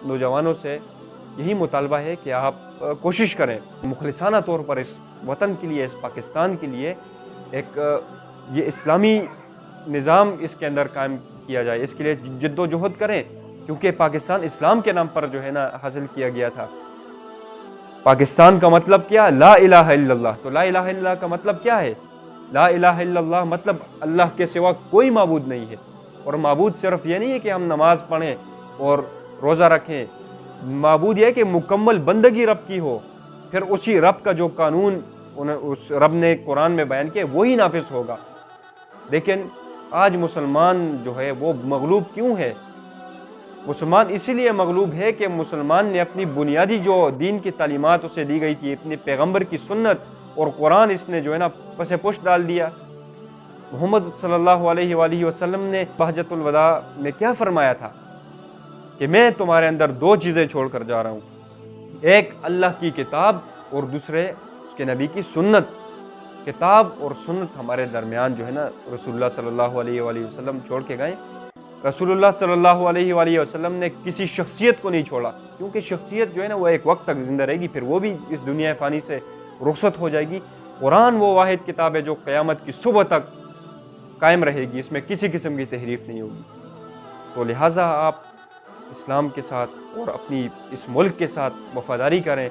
نوجوانوں سے یہی مطالبہ ہے کہ آپ کوشش کریں مخلصانہ طور پر اس وطن کے لیے، اس پاکستان کے لیے ایک یہ اسلامی نظام اس کے اندر قائم کیا جائے، اس کے لیے جد و جہد کریں، کیونکہ پاکستان اسلام کے نام پر جو ہے نا حاصل کیا گیا تھا۔ پاکستان کا مطلب کیا؟ لا الہ الا اللہ۔ تو لا الہ الا اللہ کا مطلب کیا ہے؟ لا الہ الا اللہ مطلب اللہ کے سوا کوئی معبود نہیں ہے، اور معبود صرف یہ نہیں ہے کہ ہم نماز پڑھیں اور روزہ رکھیں، معبود یہ ہے کہ مکمل بندگی رب کی ہو، پھر اسی رب کا جو قانون اس رب نے قرآن میں بیان کیا وہی نافذ ہوگا۔ لیکن آج مسلمان جو ہے وہ مغلوب کیوں ہے؟ مسلمان اسی لیے مغلوب ہے کہ مسلمان نے اپنی بنیادی جو دین کی تعلیمات اسے دی گئی تھی، اپنے پیغمبر کی سنت اور قرآن، اس نے جو ہے نا پس پشت ڈال دیا۔ محمد صلی اللہ علیہ وآلہ وسلم نے بحجۃ الوداع میں کیا فرمایا تھا کہ میں تمہارے اندر دو چیزیں چھوڑ کر جا رہا ہوں، ایک اللہ کی کتاب اور دوسرے اس کے نبی کی سنت۔ کتاب اور سنت ہمارے درمیان جو ہے نا رسول اللہ صلی اللہ علیہ وآلہ وسلم چھوڑ کے گئے۔ رسول اللہ صلی اللہ علیہ وآلہ وسلم نے کسی شخصیت کو نہیں چھوڑا، کیونکہ شخصیت جو ہے نا وہ ایک وقت تک زندہ رہے گی، پھر وہ بھی اس دنیا فانی سے رخصت ہو جائے گی۔ قرآن وہ واحد کتاب ہے جو قیامت کی صبح تک قائم رہے گی، اس میں کسی قسم کی تحریف نہیں ہوگی۔ تو لہٰذا آپ اسلام کے ساتھ اور اپنی اس ملک کے ساتھ وفاداری کریں۔